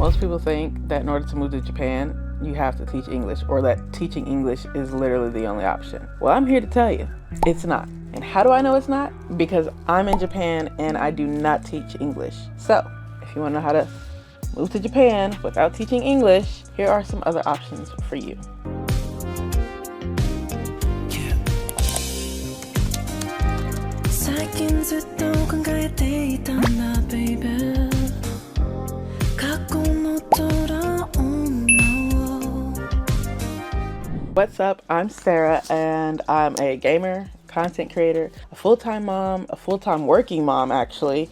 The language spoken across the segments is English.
Most people think that in order to move to Japan, you have to teach English, or that teaching English is literally the only option. Well, I'm here to tell you, it's not. And how do I know it's not? Because I'm in Japan and I do not teach English. So, if you want to know how to move to Japan without teaching English, here are some other options for you. What's up? I'm Sarah and I'm a gamer, content creator, a full-time mom, a full-time working mom actually.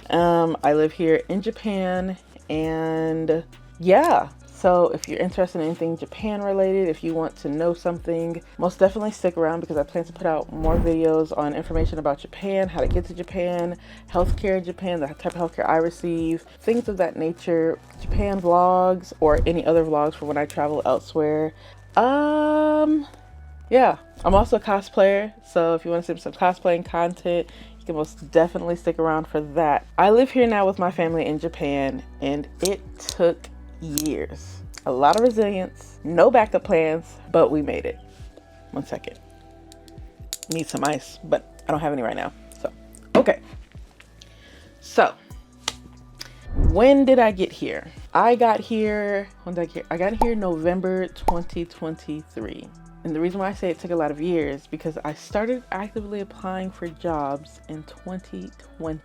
I live here in Japan and yeah, so if you're interested in anything Japan related, if you want to know something, most definitely stick around because I plan to put out more videos on information about Japan, how to get to Japan, healthcare in Japan, the type of healthcare I receive, things of that nature, Japan vlogs or any other vlogs for when I travel elsewhere. Yeah, I'm also a cosplayer, so if you want to see some cosplaying content, you can most definitely stick around for that. I live here now with my family in Japan, and it took years. A lot of resilience, no backup plans, but we made it. 1 second. Need some ice, but I don't have any right now, so. Okay. So, when did I get here? I got here November 2023. And the reason why I say it took a lot of years because I started actively applying for jobs in 2020.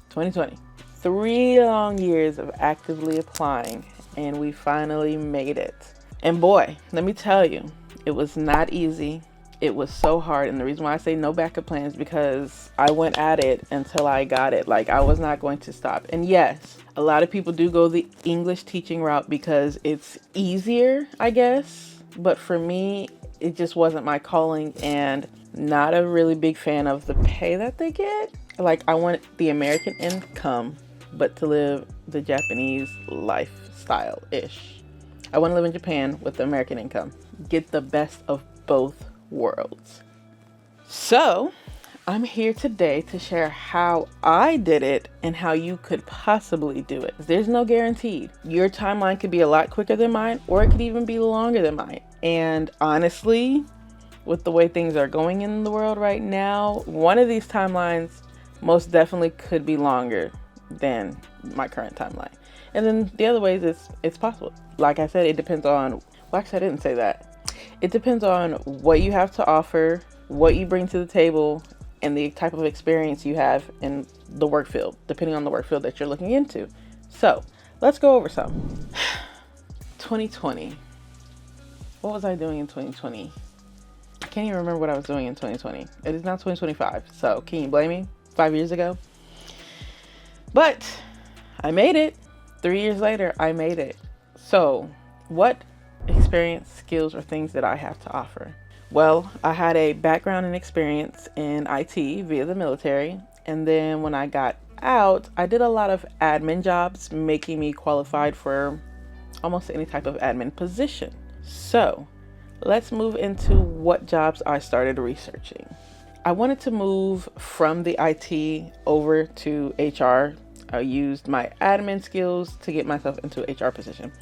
3 long years of actively applying and we finally made it. And boy, let me tell you, it was not easy. It was so hard, and the reason why I say no backup plans because I went at it until I got it. Like, I was not going to stop. And yes, a lot of people do go the English teaching route because it's easier, I guess. But for me, it just wasn't my calling, and not a really big fan of the pay that they get. Like, I want the American income, but to live the Japanese lifestyle-ish. I want to live in Japan with the American income. Get the best of both worlds. So I'm here today to share how I did it and how you could possibly do it. There's no guarantee. Your timeline could be a lot quicker than mine, or it could even be longer than mine. And honestly, with the way things are going in the world right now, one of these timelines most definitely could be longer than my current timeline. And then the other ways it's possible. Like I said, it depends on, well, actually I didn't say that. It depends on what you have to offer, what you bring to the table, and the type of experience you have in the work field, depending on the work field that you're looking into. So let's go over some. 2020. What was I doing in 2020? I can't even remember what I was doing in 2020. It is now 2025. So can you blame me? 5 years ago. But I made it. 3 years later, I made it. So what experience, skills, or things that I have to offer? Well, I had a background and experience in IT via the military, and then when I got out, I did a lot of admin jobs, making me qualified for almost any type of admin position. So let's move into what jobs I started researching. I wanted to move from the IT over to HR. I used my admin skills to get myself into an HR position.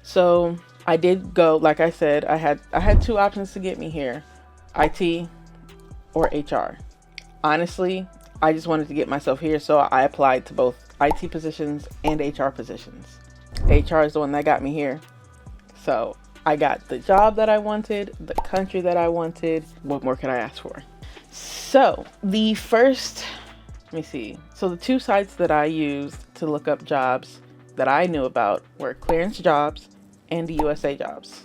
So I did go, like I said, I had 2 options to get me here, IT or HR. Honestly, I just wanted to get myself here, so I applied to both IT positions and HR positions. HR is the one that got me here. So I got the job that I wanted, the country that I wanted. What more could I ask for? So the 2 sites that I used to look up jobs that I knew about were Clearance Jobs and USA Jobs.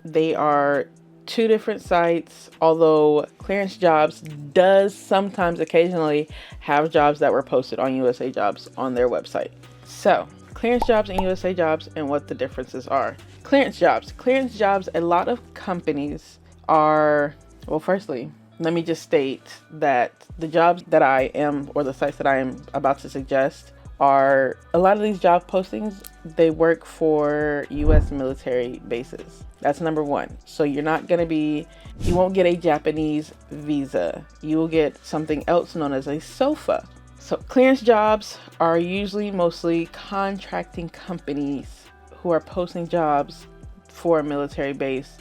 They are 2 different sites, although Clearance Jobs does sometimes occasionally have jobs that were posted on USA Jobs on their website. So Clearance Jobs and USA Jobs, and what the differences are. Clearance Jobs, a lot of companies are, well, firstly, let me just state that the jobs that I am, or the sites that I am about to suggest, are a lot of these job postings, they work for US military bases. That's number 1. So you won't get a Japanese visa. You will get something else known as a SOFA. So clearance jobs are usually mostly contracting companies who are posting jobs for a military base,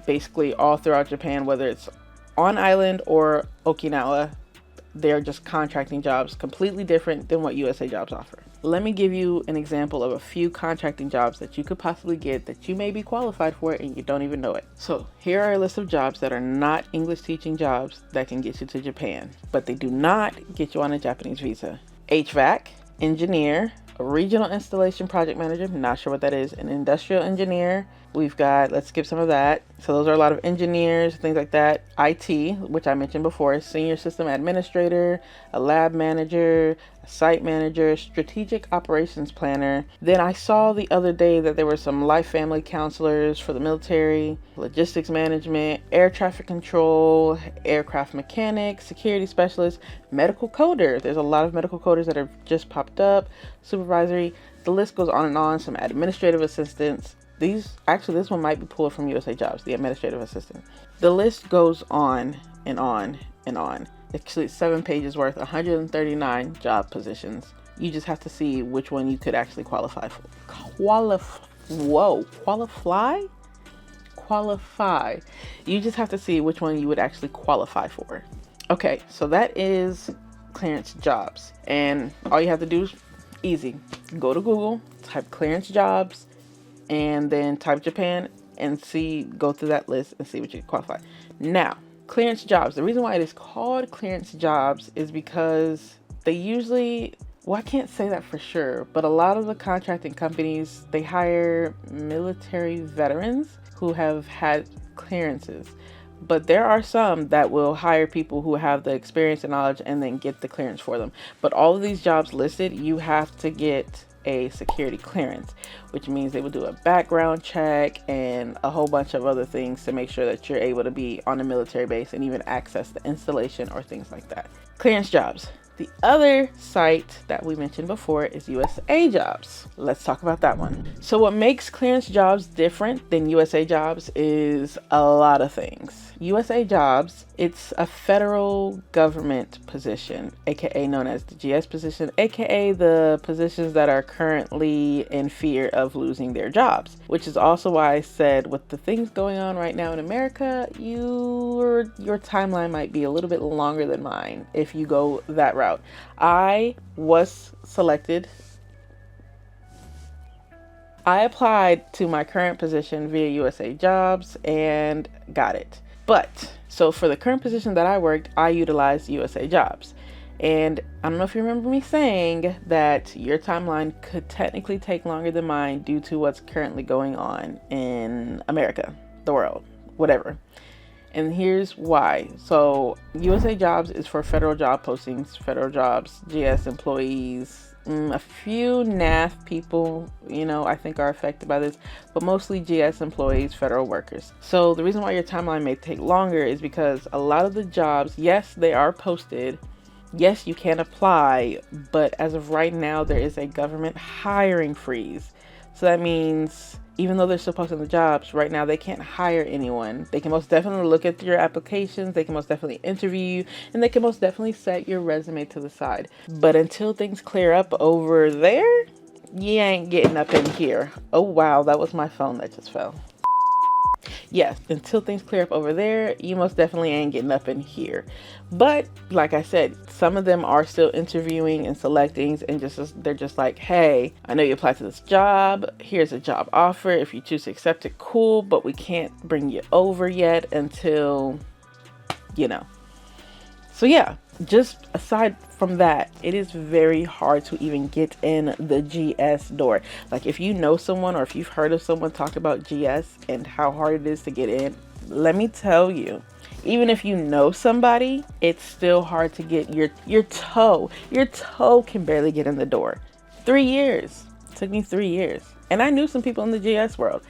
basically all throughout Japan, whether it's on island or Okinawa. They're just contracting jobs, completely different than what USA Jobs offer. Let me give you an example of a few contracting jobs that you could possibly get that you may be qualified for and you don't even know it. So here are a list of jobs that are not English teaching jobs that can get you to Japan, but they do not get you on a Japanese visa. HVAC, engineer, a regional installation project manager, not sure what that is, an industrial engineer. We've got, let's skip some of that. So those are a lot of engineers, things like that. IT, which I mentioned before, senior system administrator, a lab manager, a site manager, strategic operations planner. Then I saw the other day that there were some life family counselors for the military, logistics management, air traffic control, aircraft mechanic, security specialist, medical coder. There's a lot of medical coders that have just popped up, supervisory. The list goes on and on. Some administrative assistants. This one might be pulled from USA Jobs, the administrative assistant. The list goes on and on and on. Actually, it's 7 pages worth, 139 job positions. You just have to see which one you could actually qualify for. Qualify. You just have to see which one you would actually qualify for. Okay, so that is clearance jobs. And all you have to do is easy. Go to Google, type clearance jobs, and then type Japan and go through that list and see what you qualify. Now, clearance jobs. The reason why it is called clearance jobs is because they usually, well, I can't say that for sure, but a lot of the contracting companies, they hire military veterans who have had clearances. But there are some that will hire people who have the experience and knowledge and then get the clearance for them. But all of these jobs listed, you have to get a security clearance, which means they will do a background check and a whole bunch of other things to make sure that you're able to be on a military base and even access the installation or things like that. Clearance jobs. The other site that we mentioned before is USA Jobs. Let's talk about that one. So what makes clearance jobs different than USA Jobs is a lot of things. USA Jobs, it's a federal government position, aka known as the GS position, aka the positions that are currently in fear of losing their jobs, which is also why I said with the things going on right now in America, your timeline might be a little bit longer than mine if you go that route. I was selected. I applied to my current position via USA Jobs and got it. But so for the current position that I worked, I utilized USA Jobs. And I don't know if you remember me saying that your timeline could technically take longer than mine due to what's currently going on in America, the world, whatever. And here's why. So USA Jobs is for federal job postings, federal jobs, GS employees, a few NAF people, I think are affected by this, but mostly GS employees, federal workers. So the reason why your timeline may take longer is because a lot of the jobs, yes, they are posted. Yes, you can apply, but as of right now, there is a government hiring freeze. So that means even though they're still posting the jobs, right now they can't hire anyone. They can most definitely look at your applications, they can most definitely interview you, and they can most definitely set your resume to the side. But until things clear up over there, you ain't getting up in here. Oh wow, that was my phone that just fell. Yes, until things clear up over there, you most definitely ain't getting up in here. But like I said, some of them are still interviewing and selecting, and they're just like, hey, I know you applied to this job. Here's a job offer. If you choose to accept it, cool, but we can't bring you over yet until, So yeah, just aside from that, it is very hard to even get in the GS door. Like if you know someone or if you've heard of someone talk about GS and how hard it is to get in, let me tell you, even if you know somebody, it's still hard to get your toe can barely get in the door. 3 years. It took me 3 years. And I knew some people in the GS world.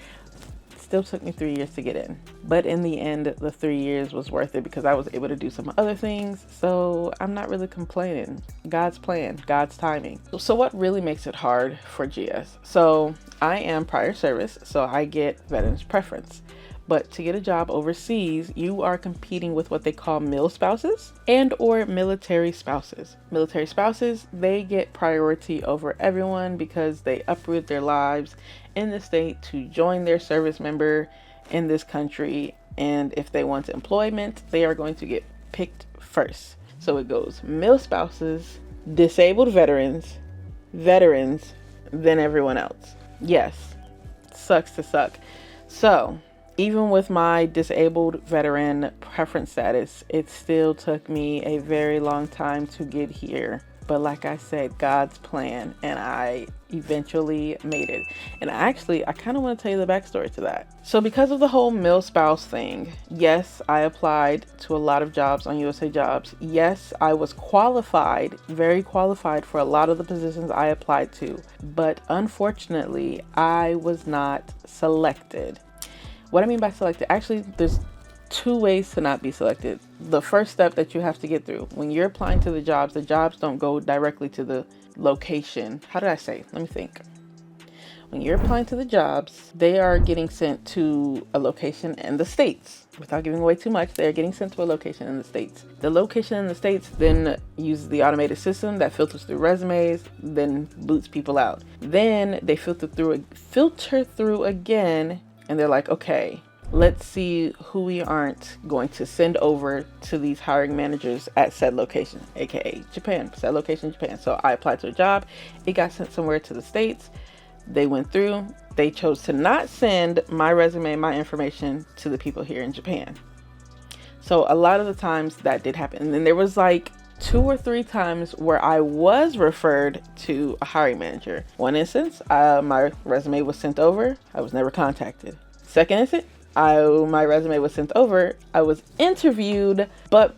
Still took me 3 years to get in, but in the end the 3 years was worth it because I was able to do some other things, so I'm not really complaining. God's plan, God's timing. So what really makes it hard for GS? So I am prior service, so I get veterans preference, But to get a job overseas, you are competing with what they call mil spouses and or military spouses. Military spouses, they get priority over everyone because they uproot their lives in the state to join their service member in this country. And if they want employment, they are going to get picked first. So it goes mil spouses, disabled veterans, then everyone else. Yes, sucks to suck. So even with my disabled veteran preference status, it still took me a very long time to get here. But like I said, God's plan, and I eventually made it. And I kind of want to tell you the backstory to that. So because of the whole mil spouse thing, yes, I applied to a lot of jobs on USA Jobs. Yes, I was qualified, very qualified for a lot of the positions I applied to. But unfortunately, I was not selected. What I mean by selected, actually, there's two ways to not be selected. The first step that you have to get through when you're applying to the jobs don't go directly to the location. How did I say? Let me think. When you're applying to the jobs, they are getting sent to a location in the States. Without giving away too much, they're getting sent to a location in the States. The location in the States then uses the automated system that filters through resumes, then boots people out. Then they filter through again, and they're like, okay, let's see who we aren't going to send over to these hiring managers at said location, aka Japan, said location, Japan. So I applied to a job. It got sent somewhere to the States. They went through. They chose to not send my resume, my information to the people here in Japan. So a lot of the times that did happen. And then there was like 2 or 3 times where I was referred to a hiring manager. One instance, my resume was sent over. I was never contacted. Second instance, my resume was sent over. I was interviewed, but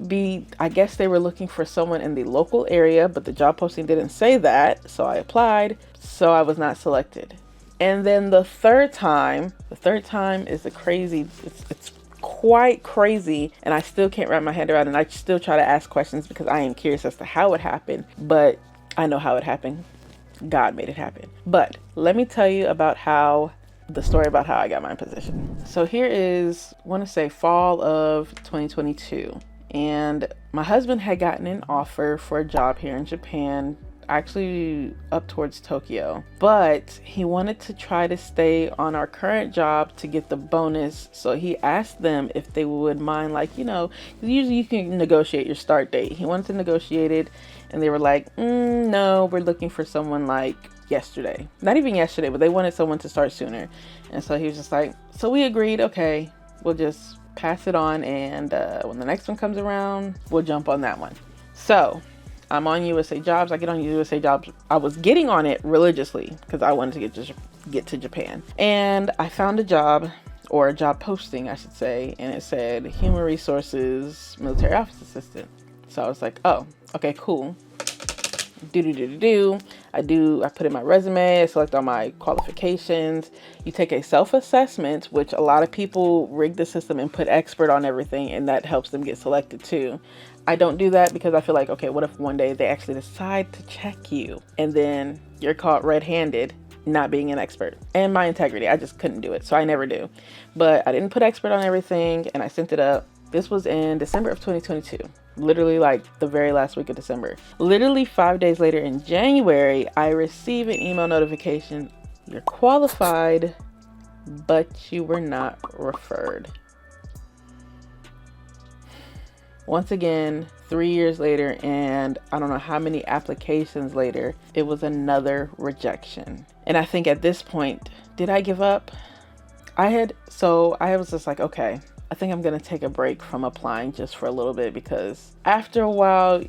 I guess they were looking for someone in the local area, but the job posting didn't say that. So I applied. So I was not selected. And then the third time is it's quite crazy, and I still can't wrap my head around it. And I still try to ask questions because I am curious as to how it happened, but I know how it happened. God made it happen. But let me tell you the story about how I got my position. So here is, I want to say fall of 2022. And my husband had gotten an offer for a job here in Japan, actually up towards Tokyo, but he wanted to try to stay on our current job to get the bonus. So he asked them if they would mind, usually you can negotiate your start date. He wanted to negotiate it, and they were like, no, we're looking for someone like yesterday. Not even yesterday, but they wanted someone to start sooner. And so he was just like, so we agreed, okay, we'll just pass it on, and when the next one comes around, we'll jump on that one. So I'm on USA Jobs. I get on USA Jobs. I was getting on it religiously because I wanted to get to Japan. And I found a job, or a job posting, I should say, and it said Human Resources Military Office Assistant. So I was like, oh, okay, cool. I put in my resume, I select all my qualifications. You take a self-assessment, which a lot of people rig the system and put expert on everything, and that helps them get selected too. I don't do that because I feel like, okay, what if one day they actually decide to check you and then you're caught red-handed not being an expert? And my integrity, I just couldn't do it, so I never do. But I didn't put expert on everything, and I sent it up. This was in December of 2022. Literally like the very last week of December. Literally 5 days later in January, I receive an email notification. You're qualified, but you were not referred. Once again, 3 years later, and I don't know how many applications later, it was another rejection. And I think at this point, did I give up? I was just like, okay, I think I'm going to take a break from applying just for a little bit, because after a while,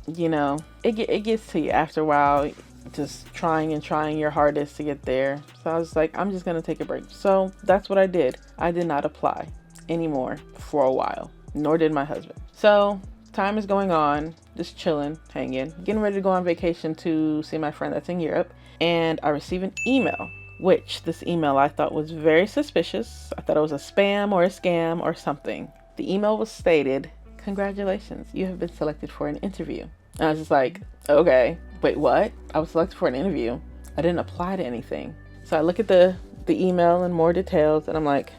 it gets to you after a while, just trying your hardest to get there. So I was like, I'm just going to take a break. So that's what I did. I did not apply anymore for a while, nor did my husband. So time is going on, just chilling, hanging, getting ready to go on vacation to see my friend that's in Europe. And I receive an email, which this email I thought was very suspicious. I thought it was a spam or a scam or something. The email was stated, congratulations, you have been selected for an interview. And I was just like, okay, wait, what? I was selected for an interview. I didn't apply to anything. So I look at the email in more details, and I'm like,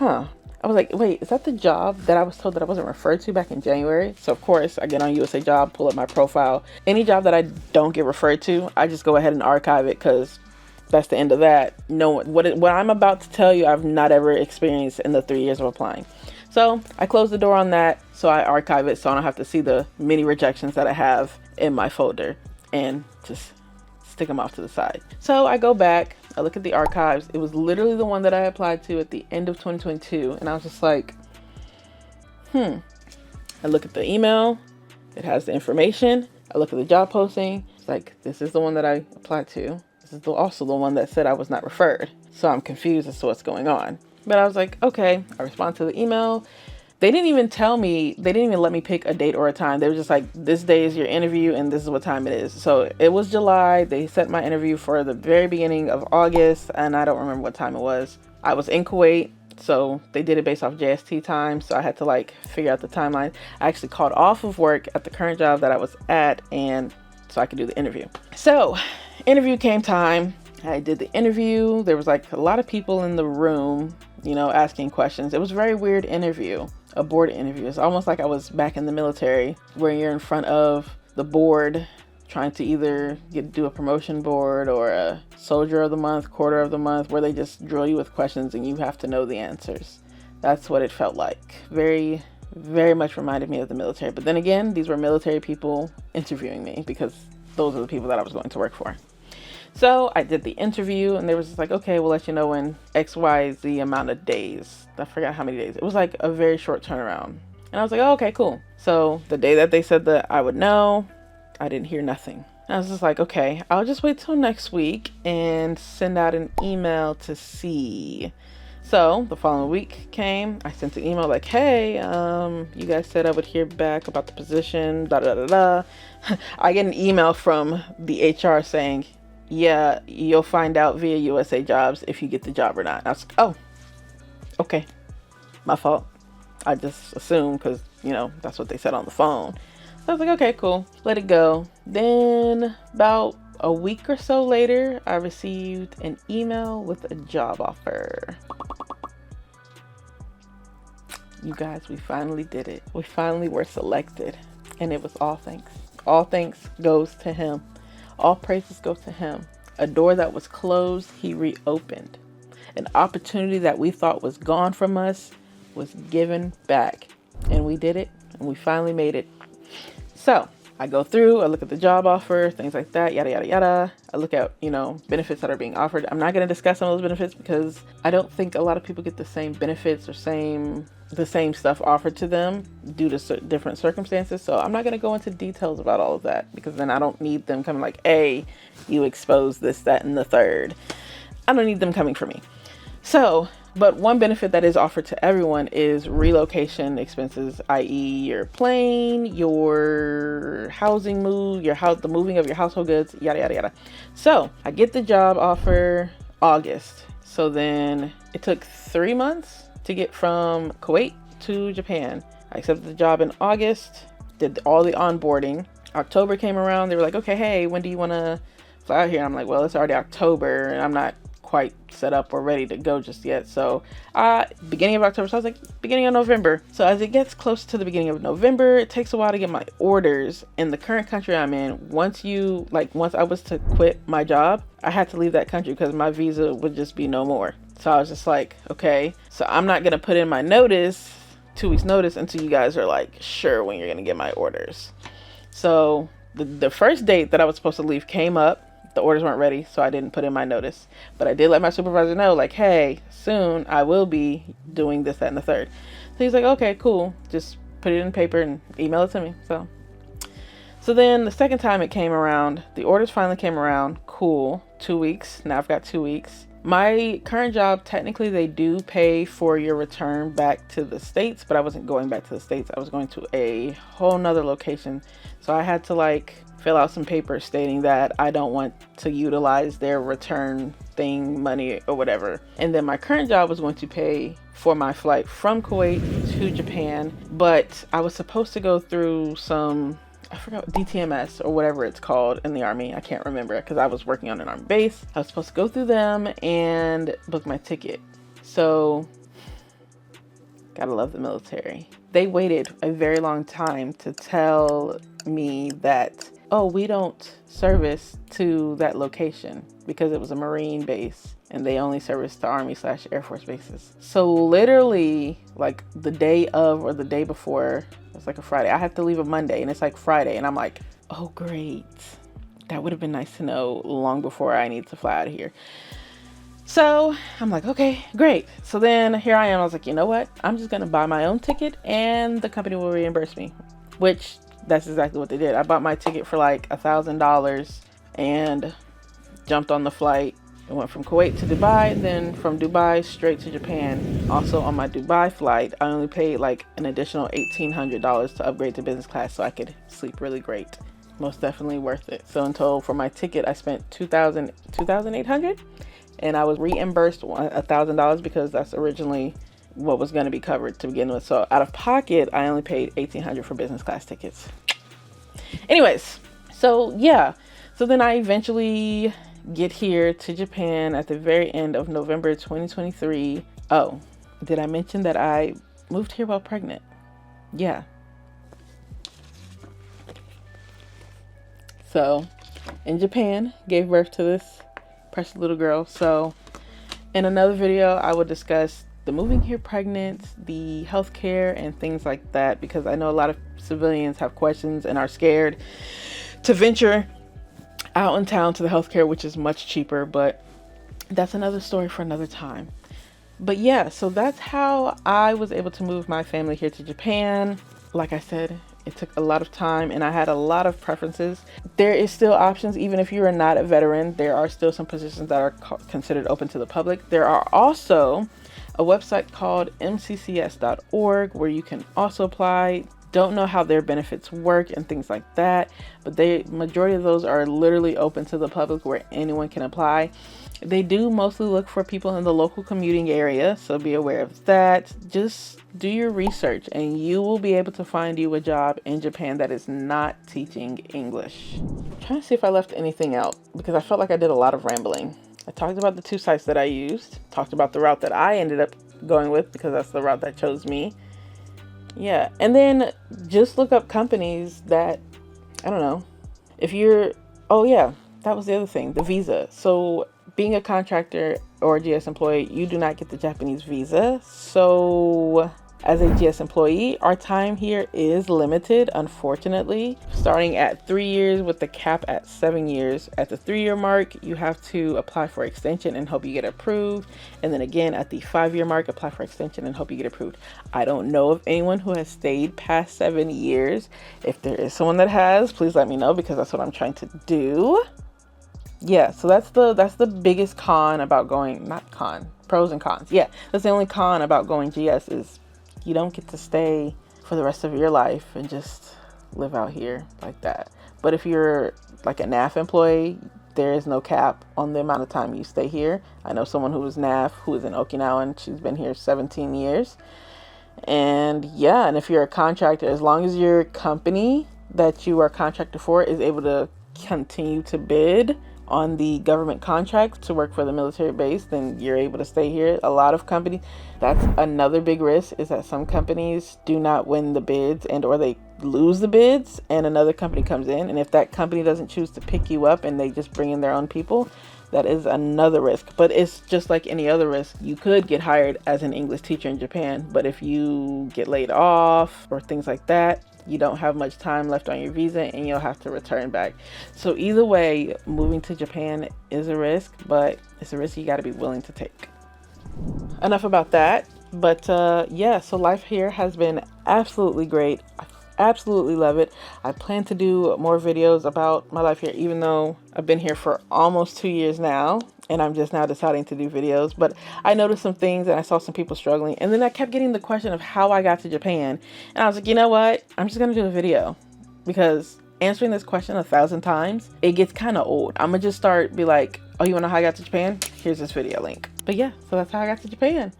huh. I was like, wait, is that the job that I was told that I wasn't referred to back in January? So of course I get on USA Job, pull up my profile. Any job that I don't get referred to, I just go ahead and archive it, because that's the end of that. No, what I'm about to tell you, I've not ever experienced in the 3 years of applying. So I close the door on that. So I archive it so I don't have to see the many rejections that I have in my folder, and just stick them off to the side. So I go back, I look at the archives. It was literally the one that I applied to at the end of 2022. And I was just like, I look at the email. It has the information. I look at the job posting. It's like, this is the one that I applied to. This is also the one that said I was not referred. So I'm confused as to what's going on. But I was like, okay. I respond to the email. They didn't even tell me, they didn't even let me pick a date or a time. They were just like, this day is your interview and this is what time it is. So it was July. They set my interview for the very beginning of August, and I don't remember what time it was. I was in Kuwait, so they did it based off JST time. So I had to like figure out the timeline. I actually called off of work at the current job that I was at, and so I could do the interview. So interview came time. I did the interview. There was like a lot of people in the room, you know, asking questions. It was a very weird interview. A board interview. It's almost like I was back in the military, where you're in front of the board trying to either do a promotion board or a soldier of the month, quarter of the month, where they just drill you with questions and you have to know the answers. That's what it felt like. Very, very much reminded me of the military. But then again, these were military people interviewing me, because those are the people that I was going to work for. So I did the interview, and they was just like, okay, we'll let you know in XYZ amount of days. I forgot how many days. It was like a very short turnaround. And I was like, oh, okay, cool. So the day that they said that I would know, I didn't hear nothing. And I was just like, okay, I'll just wait till next week and send out an email to see. So the following week came. I sent an email like, hey, you guys said I would hear back about the position, da da da da. I get an email from the HR saying, yeah, you'll find out via USA Jobs if you get the job or not. And I was like, oh, okay, my fault. I just assumed, because, you know, that's what they said on the phone. So I was like, okay, cool, let it go. Then about a week or so later, I received an email with a job offer. You guys, we finally did it. We finally were selected, and it was all thanks. All thanks goes to him. All praises go to him. A door that was closed, he reopened. An opportunity that we thought was gone from us was given back. And we did it, and we finally made it. So I go through, I look at the job offer, things like that, yada, yada, yada. I look at, you know, benefits that are being offered. I'm not going to discuss some of those benefits, because I don't think a lot of people get the same benefits or the same stuff offered to them due to different circumstances. So I'm not going to go into details about all of that, because then I don't need them coming like, hey, you exposed this, that, and the third. I don't need them coming for me. So, but one benefit that is offered to everyone is relocation expenses, i.e. your plane, your housing move, the moving of your household goods, yada, yada, yada. So I get the job offer August. So then it took 3 months to get from Kuwait to Japan. I accepted the job in August, did all the onboarding. October came around. They were like, okay, hey, when do you want to fly out here? And I'm like, well, it's already October, and I'm not quite set up or ready to go just yet. So beginning of October. So I was like, beginning of November. So as it gets close to the beginning of November, it takes a while to get my orders. In the current country I'm in, once I was to quit my job, I had to leave that country, because my visa would just be no more. So I was just like, okay, so I'm not going to put in my notice, 2 weeks notice, until you guys are like sure when you're going to get my orders. So the first date that I was supposed to leave came up. The orders weren't ready, so I didn't put in my notice. But I did let my supervisor know, like, hey, soon I will be doing this, that, and the third. So he's like, okay, cool. Just put it in paper and email it to me. So then the second time it came around, the orders finally came around. Cool. 2 weeks. Now I've got 2 weeks. My current job, technically they do pay for your return back to the States, but I wasn't going back to the States. I was going to a whole nother location. So I had to fill out some papers stating that I don't want to utilize their return thing, money or whatever. And then my current job was going to pay for my flight from Kuwait to Japan, but I was supposed to go through I forgot, DTMS or whatever it's called in the Army. I can't remember, because I was working on an Army base. I was supposed to go through them and book my ticket. So Gotta love the military. They waited a very long time to tell me that, oh, we don't service to that location because it was a Marine base and they only service to Army/Air Force bases. So literally like the day of or the day before, it's like a Friday. I have to leave a Monday and it's like Friday and I'm like, oh great. That would have been nice to know long before I need to fly out of here. So I'm like, okay, great. So then here I am. I was like, you know what? I'm just going to buy my own ticket and the company will reimburse me, which that's exactly what they did. I bought my ticket for like $1,000 and jumped on the flight. I went from Kuwait to Dubai, then from Dubai straight to Japan. Also on my Dubai flight, I only paid like an additional $1,800 to upgrade to business class so I could sleep really great. Most definitely worth it. So in total for my ticket, I spent $2,800 and I was reimbursed $1,000 because that's originally what was going to be covered to begin with. So out of pocket, I only paid $1,800 for business class tickets. Anyways, so yeah. So then I eventually get here to Japan at the very end of November 2023. Oh, did I mention that I moved here while pregnant? Yeah. So in Japan, gave birth to this precious little girl. So in another video, I will discuss the moving here pregnant, the healthcare and things like that, because I know a lot of civilians have questions and are scared to venture out in town to the healthcare, which is much cheaper, but that's another story for another time. But yeah, so that's how I was able to move my family here to Japan. Like I said, it took a lot of time and I had a lot of preferences. There is still options, even if you are not a veteran, there are still some positions that are considered open to the public. There are also a website called mccs.org where you can also apply. Don't know how their benefits work and things like that, but the majority of those are literally open to the public where anyone can apply. They do mostly look for people in the local commuting area, so be aware of that. Just do your research and you will be able to find you a job in Japan that is not teaching English. I'm trying to see if I left anything out because I felt like I did a lot of rambling. I talked about the 2 sites that I used, talked about the route that I ended up going with because that's the route that chose me. Yeah, and then just look up companies that, I don't know, if you're, oh yeah, that was the other thing, the visa. So being a contractor or a GS employee, you do not get the Japanese visa. So as a GS employee, our time here is limited, unfortunately, starting at 3 years with the cap at 7 years. At the 3-year mark, you have to apply for extension and hope you get approved. And then again, at the 5-year mark, apply for extension and hope you get approved. I don't know of anyone who has stayed past 7 years. If there is someone that has, please let me know because that's what I'm trying to do. Yeah, so that's the biggest con about going, not con, pros and cons. Yeah, that's the only con about going GS is you don't get to stay for the rest of your life and just live out here like that. But if you're like a NAF employee, there is no cap on the amount of time you stay here. I know someone who was NAF who is in Okinawa and she's been here 17 years. And yeah, and if you're a contractor, as long as your company that you are contracted for is able to continue to bid on the government contract to work for the military base, then you're able to stay here. A lot of companies, that's another big risk, is that some companies do not win the bids and or they lose the bids and another company comes in, and if that company doesn't choose to pick you up and they just bring in their own people, that is another risk. But it's just like any other risk. You could get hired as an English teacher in Japan, but if you get laid off or things like that, you don't have much time left on your visa and you'll have to return back. So either way, moving to Japan is a risk, but it's a risk you got to be willing to take. Enough about that. But yeah, so life here has been absolutely great. I absolutely love it. I plan to do more videos about my life here, even though I've been here for almost 2 years now and I'm just now deciding to do videos. But I noticed some things and I saw some people struggling, and then I kept getting the question of how I got to Japan, and I was like, you know what, I'm just gonna do a video because answering this question 1,000 times, it gets kind of old. I'm gonna just start be like, oh, you wanna know how I got to Japan? Here's this video link. But yeah, so that's how I got to Japan.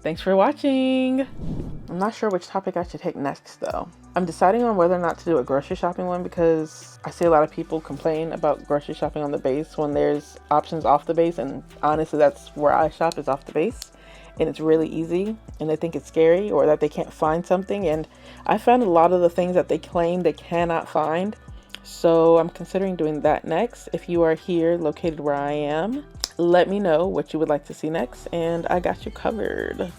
Thanks for watching. I'm not sure which topic I should take next though. I'm deciding on whether or not to do a grocery shopping one because I see a lot of people complain about grocery shopping on the base when there's options off the base, and honestly that's where I shop, is off the base. and it's really easy and they think it's scary or that they can't find something. And I found a lot of the things that they claim they cannot find. So I'm considering doing that next. If you are here located where I am, let me know what you would like to see next, and I got you covered.